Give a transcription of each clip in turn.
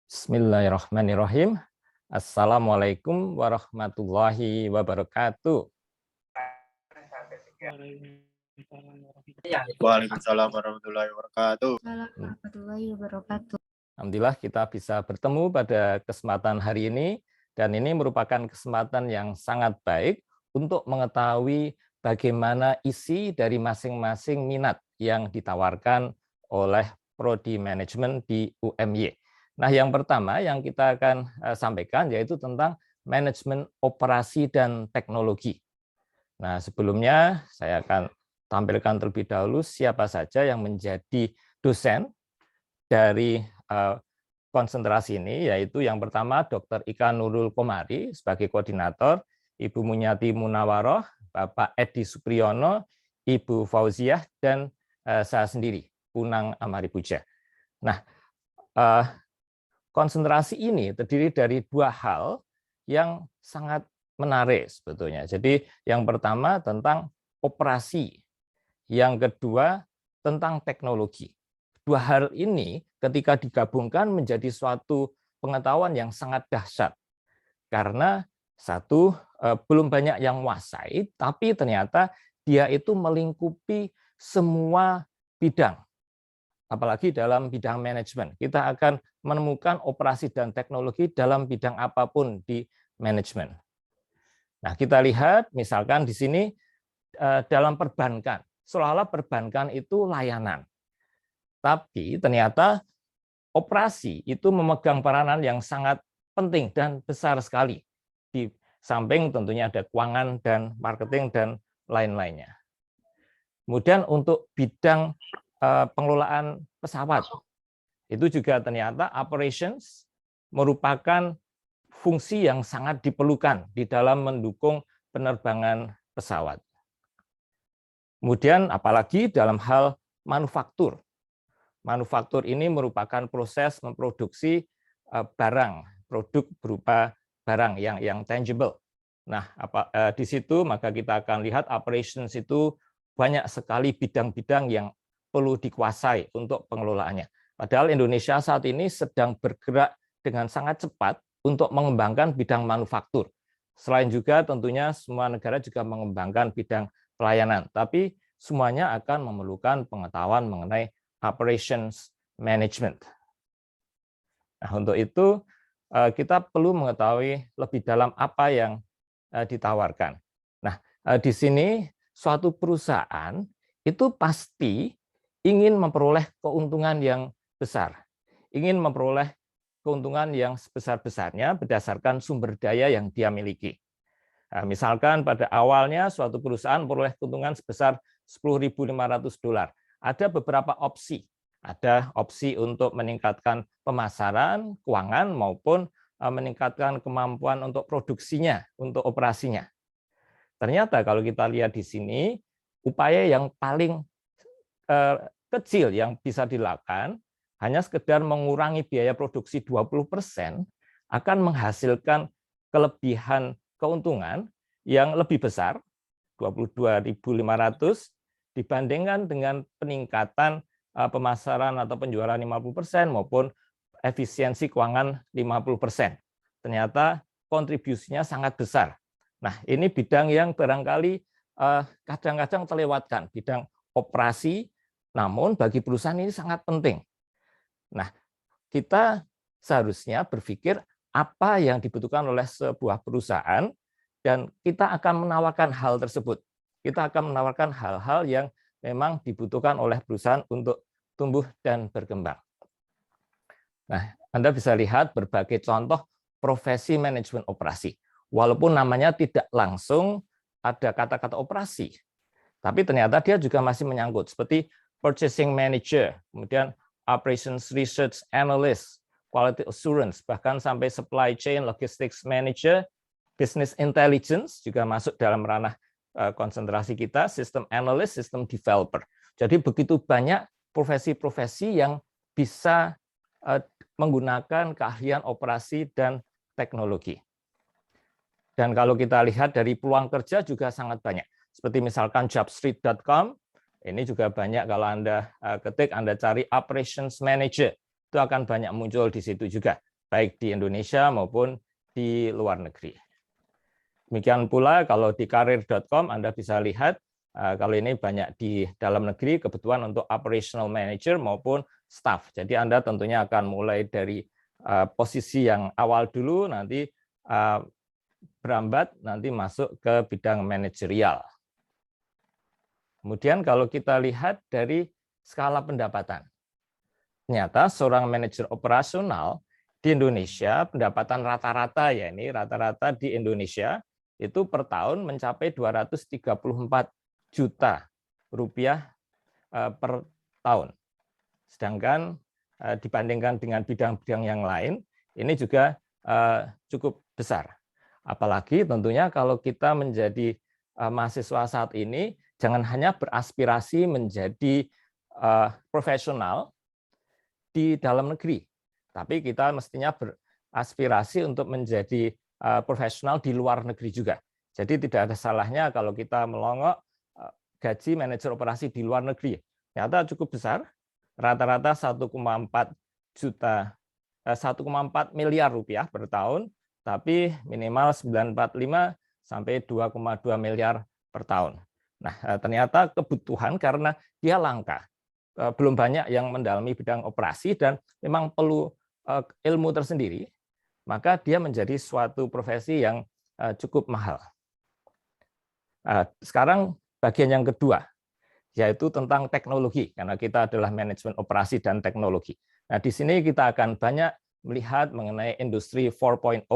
Bismillahirrahmanirrahim. Assalamualaikum warahmatullahi wabarakatuh. Waalaikumsalam warahmatullahi wabarakatuh. Alhamdulillah kita bisa bertemu pada kesempatan hari ini, dan ini merupakan kesempatan yang sangat baik untuk mengetahui bagaimana isi dari masing-masing minat yang ditawarkan oleh Prodi Manajemen di UMY. Nah, yang pertama yang kita akan sampaikan yaitu tentang manajemen operasi dan teknologi. Nah, sebelumnya saya akan tampilkan terlebih dahulu siapa saja yang menjadi dosen dari konsentrasi ini, yaitu yang pertama Dr. Ika Nurul Komari sebagai koordinator, Ibu Munyati Munawaroh, Bapak Edi Supriyono, Ibu Fauziah, dan saya sendiri, Punang Amaripuja. Nah, konsentrasi ini terdiri dari dua hal yang sangat menarik sebetulnya. Jadi yang pertama tentang operasi, yang kedua tentang teknologi. Dua hal ini ketika digabungkan menjadi suatu pengetahuan yang sangat dahsyat. Karena satu, belum banyak yang menguasai, tapi ternyata dia itu melingkupi semua bidang. Apalagi dalam bidang manajemen. Kita akan menemukan operasi dan teknologi dalam bidang apapun di manajemen. Nah, kita lihat misalkan di sini dalam perbankan. Seolah-olah perbankan itu layanan. Tapi ternyata operasi itu memegang peranan yang sangat penting dan besar sekali. Di samping tentunya ada keuangan dan marketing dan lain-lainnya. Kemudian untuk bidang pengelolaan pesawat, itu juga ternyata operations merupakan fungsi yang sangat diperlukan di dalam mendukung penerbangan pesawat. Kemudian apalagi dalam hal manufaktur. Manufaktur ini merupakan proses memproduksi barang, produk berupa barang yang tangible. Nah, di situ maka kita akan lihat operations itu banyak sekali bidang-bidang yang perlu dikuasai untuk pengelolaannya. Padahal Indonesia saat ini sedang bergerak dengan sangat cepat untuk mengembangkan bidang manufaktur. Selain juga tentunya semua negara juga mengembangkan bidang pelayanan, tapi semuanya akan memerlukan pengetahuan mengenai operations management. Nah, untuk itu kita perlu mengetahui lebih dalam apa yang ditawarkan. Nah, di sini suatu perusahaan itu pasti ingin memperoleh keuntungan yang besar, ingin memperoleh keuntungan yang sebesar-besarnya berdasarkan sumber daya yang dia miliki. Nah, misalkan pada awalnya suatu perusahaan memperoleh keuntungan sebesar $10.500. Ada beberapa opsi. Ada opsi untuk meningkatkan pemasaran, keuangan, maupun meningkatkan kemampuan untuk produksinya, untuk operasinya. Ternyata kalau kita lihat di sini, upaya yang paling kecil yang bisa dilakukan hanya sekedar mengurangi biaya produksi 20% akan menghasilkan kelebihan keuntungan yang lebih besar, 22.500, dibandingkan dengan peningkatan pemasaran atau penjualan 50% maupun efisiensi keuangan 50%. Ternyata kontribusinya sangat besar. Nah, ini bidang yang barangkali kadang-kadang terlewatkan, bidang operasi, namun bagi perusahaan ini sangat penting. Nah, kita seharusnya berpikir apa yang dibutuhkan oleh sebuah perusahaan, dan kita akan menawarkan hal tersebut. Kita akan menawarkan hal-hal yang memang dibutuhkan oleh perusahaan untuk tumbuh dan berkembang. Nah, Anda bisa lihat berbagai contoh profesi manajemen operasi. Walaupun namanya tidak langsung ada kata-kata operasi, tapi ternyata dia juga masih menyangkut, seperti purchasing manager, kemudian operations research analyst, quality assurance, bahkan sampai supply chain logistics manager, business intelligence juga masuk dalam ranah konsentrasi kita, system analyst, system developer. Jadi begitu banyak profesi-profesi yang bisa menggunakan keahlian operasi dan teknologi. Dan kalau kita lihat dari peluang kerja juga sangat banyak. Seperti misalkan jobstreet.com, ini juga banyak kalau Anda ketik, Anda cari operations manager, itu akan banyak muncul di situ juga. baik di Indonesia maupun di luar negeri. Demikian pula kalau di karir.com Anda bisa lihat kalau ini banyak di dalam negeri kebutuhan untuk operational manager maupun staff. Jadi Anda tentunya akan mulai dari posisi yang awal dulu, nanti berambat, nanti masuk ke bidang manajerial. Kemudian kalau kita lihat dari skala pendapatan, ternyata seorang manajer operasional di Indonesia pendapatan rata-rata ya ini rata-rata di Indonesia itu per tahun mencapai 234 juta rupiah per tahun. Sedangkan dibandingkan dengan bidang-bidang yang lain, ini juga cukup besar. Apalagi tentunya kalau kita menjadi mahasiswa saat ini, jangan hanya beraspirasi menjadi profesional di dalam negeri, tapi kita mestinya beraspirasi untuk menjadi profesional di luar negeri juga. Jadi tidak ada salahnya kalau kita melongok gaji manajer operasi di luar negeri. Ternyata cukup besar, rata-rata 1,4 miliar rupiah per tahun, tapi minimal 945 sampai 2,2 miliar per tahun. Nah, ternyata kebutuhan karena dia langka. Belum banyak yang mendalami bidang operasi dan memang perlu ilmu tersendiri, maka dia menjadi suatu profesi yang cukup mahal. Sekarang bagian yang kedua, yaitu tentang teknologi, karena kita adalah manajemen operasi dan teknologi. Nah, di sini kita akan banyak melihat mengenai industri 4.0,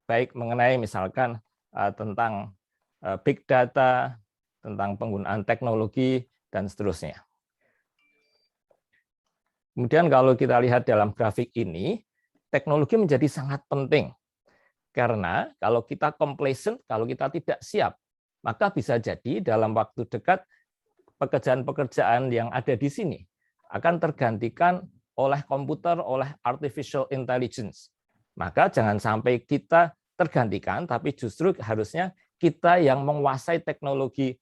baik mengenai misalkan tentang big data, tentang penggunaan teknologi, dan seterusnya. Kemudian kalau kita lihat dalam grafik ini, teknologi menjadi sangat penting. Karena kalau kita complacent, kalau kita tidak siap, maka bisa jadi dalam waktu dekat pekerjaan-pekerjaan yang ada di sini akan tergantikan oleh komputer, oleh artificial intelligence. Maka jangan sampai kita tergantikan, tapi justru harusnya kita yang menguasai teknologi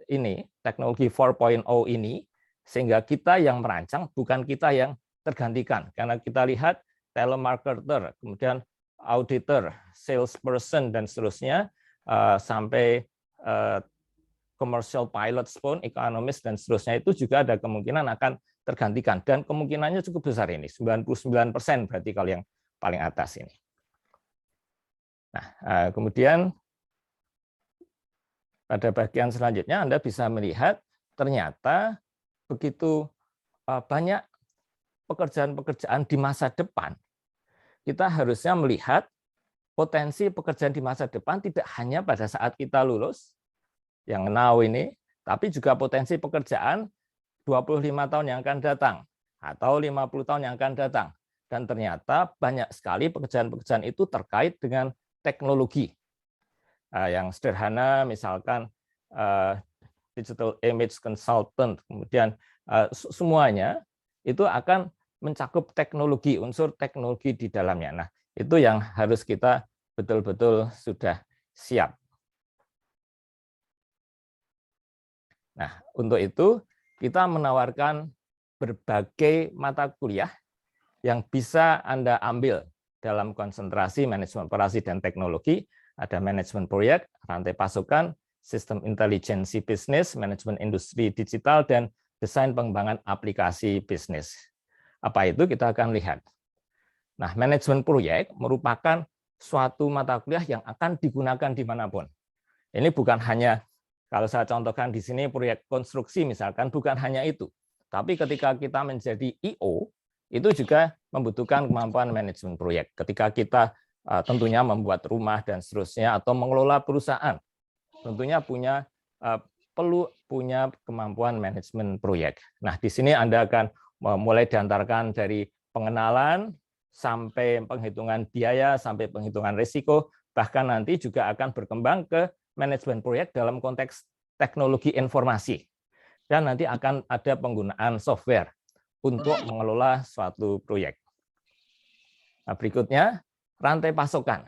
ini, teknologi 4.0 ini, sehingga kita yang merancang, bukan kita yang tergantikan. Karena kita lihat telemarketer, kemudian auditor, salesperson, dan seterusnya, sampai commercial pilots pun, ekonomis, dan seterusnya, itu juga ada kemungkinan akan tergantikan. Dan kemungkinannya cukup besar ini, 99% berarti kalau yang paling atas ini. Nah, kemudian pada bagian selanjutnya Anda bisa melihat ternyata begitu banyak pekerjaan-pekerjaan di masa depan, kita harusnya melihat potensi pekerjaan di masa depan tidak hanya pada saat kita lulus, yang now ini, tapi juga potensi pekerjaan 25 tahun yang akan datang, atau 50 tahun yang akan datang. Dan ternyata banyak sekali pekerjaan-pekerjaan itu terkait dengan teknologi. Yang sederhana misalkan digital image consultant, kemudian semuanya itu akan mencakup teknologi, unsur teknologi di dalamnya. Nah, itu yang harus kita betul-betul sudah siap. Nah, untuk itu kita menawarkan berbagai mata kuliah yang bisa Anda ambil dalam konsentrasi manajemen operasi dan teknologi. Ada manajemen proyek, rantai pasokan, sistem intelijensi bisnis, manajemen industri digital, dan desain pengembangan aplikasi bisnis. Apa itu? Kita akan lihat. Nah, manajemen proyek merupakan suatu mata kuliah yang akan digunakan dimanapun. Ini bukan hanya, kalau saya contohkan di sini proyek konstruksi misalkan, bukan hanya itu. Tapi ketika kita menjadi I.O., itu juga membutuhkan kemampuan manajemen proyek. Ketika kita tentunya membuat rumah dan seterusnya, atau mengelola perusahaan, tentunya perlu punya kemampuan manajemen proyek. Nah, di sini Anda akan mulai diantarkan dari pengenalan, sampai penghitungan biaya, sampai penghitungan risiko, bahkan nanti juga akan berkembang ke manajemen proyek dalam konteks teknologi informasi. Dan nanti akan ada penggunaan software untuk mengelola suatu proyek. Nah, berikutnya, rantai pasokan.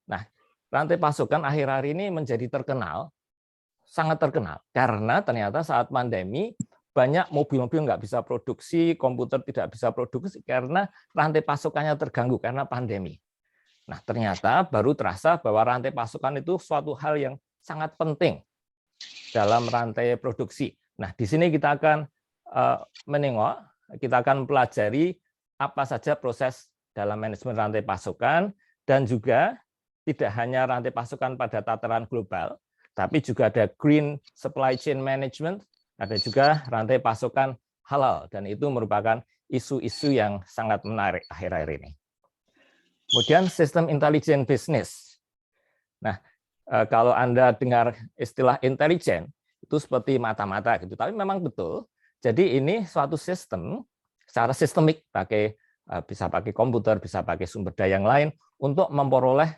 Nah, rantai pasokan akhir-akhir ini menjadi terkenal, sangat terkenal, karena ternyata saat pandemi, banyak mobil-mobil nggak bisa produksi, komputer tidak bisa produksi karena rantai pasokannya terganggu karena pandemi. Nah, ternyata baru terasa bahwa rantai pasokan itu suatu hal yang sangat penting dalam rantai produksi. Nah, di sini kita akan kita akan pelajari apa saja proses dalam manajemen rantai pasokan, dan juga tidak hanya rantai pasokan pada tataran global, tapi juga ada green supply chain management, ada juga rantai pasokan halal, dan itu merupakan isu-isu yang sangat menarik akhir-akhir ini. Kemudian sistem intelijen bisnis. Nah, kalau Anda dengar istilah intelijen, itu seperti mata-mata gitu, tapi memang betul. Jadi ini suatu sistem secara sistemik, bisa pakai komputer, bisa pakai sumber daya yang lain untuk memperoleh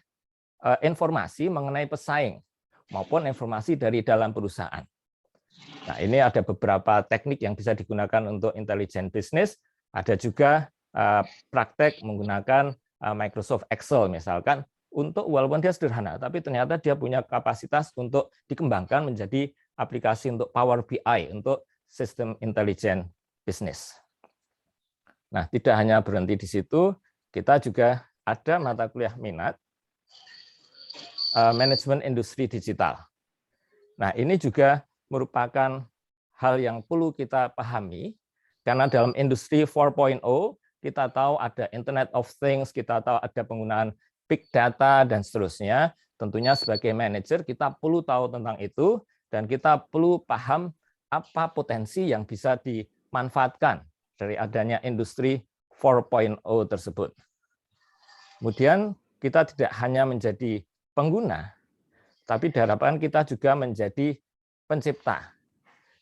informasi mengenai pesaing maupun informasi dari dalam perusahaan. Nah, ini ada beberapa teknik yang bisa digunakan untuk intelijen bisnis. Ada juga praktek menggunakan Microsoft Excel misalkan, untuk walaupun dia sederhana, tapi ternyata dia punya kapasitas untuk dikembangkan menjadi aplikasi untuk Power BI, untuk sistem intelijen bisnis. Nah, tidak hanya berhenti di situ, kita juga ada mata kuliah minat manajemen industri digital. Nah, ini juga merupakan hal yang perlu kita pahami, karena dalam industri 4.0 kita tahu ada Internet of Things, kita tahu ada penggunaan big data, dan seterusnya. Tentunya sebagai manajer kita perlu tahu tentang itu, dan kita perlu paham apa potensi yang bisa dimanfaatkan dari adanya industri 4.0 tersebut. Kemudian kita tidak hanya menjadi pengguna, tapi diharapkan kita juga menjadi pencipta.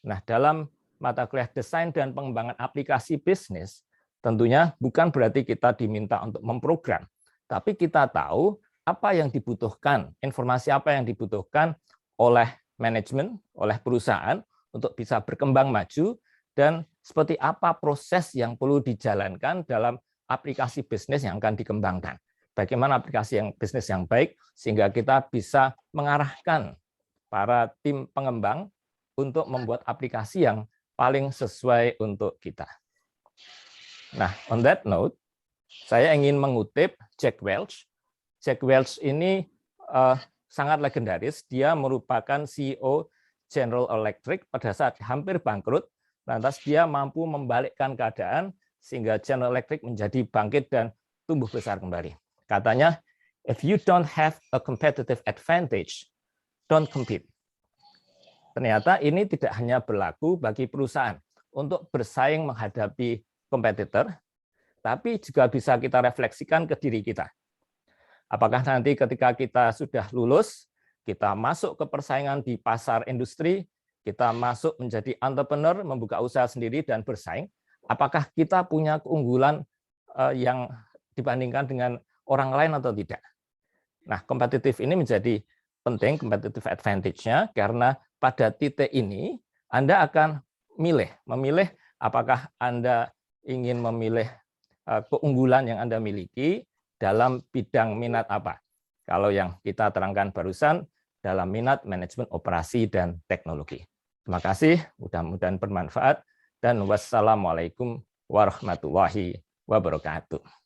Nah, dalam mata kuliah desain dan pengembangan aplikasi bisnis, tentunya bukan berarti kita diminta untuk memprogram, tapi kita tahu apa yang dibutuhkan, informasi apa yang dibutuhkan oleh manajemen, oleh perusahaan untuk bisa berkembang maju, dan seperti apa proses yang perlu dijalankan dalam aplikasi bisnis yang akan dikembangkan. Bagaimana aplikasi yang bisnis yang baik, sehingga kita bisa mengarahkan para tim pengembang untuk membuat aplikasi yang paling sesuai untuk kita. Nah, on that note, saya ingin mengutip Jack Welch. Jack Welch ini sangat legendaris. Dia merupakan CEO General Electric pada saat hampir bangkrut. Lantas dia mampu membalikkan keadaan sehingga General Electric menjadi bangkit dan tumbuh besar kembali. Katanya, if you don't have a competitive advantage, don't compete. Ternyata ini tidak hanya berlaku bagi perusahaan untuk bersaing menghadapi kompetitor, tapi juga bisa kita refleksikan ke diri kita. Apakah nanti ketika kita sudah lulus, kita masuk ke persaingan di pasar industri, kita masuk menjadi entrepreneur, membuka usaha sendiri dan bersaing, apakah kita punya keunggulan yang dibandingkan dengan orang lain atau tidak? Nah, kompetitif ini menjadi penting, competitive advantage-nya, karena pada titik ini Anda akan memilih apakah Anda ingin memilih keunggulan yang Anda miliki dalam bidang minat apa. Kalau yang kita terangkan barusan, dalam minat manajemen operasi dan teknologi. Terima kasih, mudah-mudahan bermanfaat, dan wassalamualaikum warahmatullahi wabarakatuh.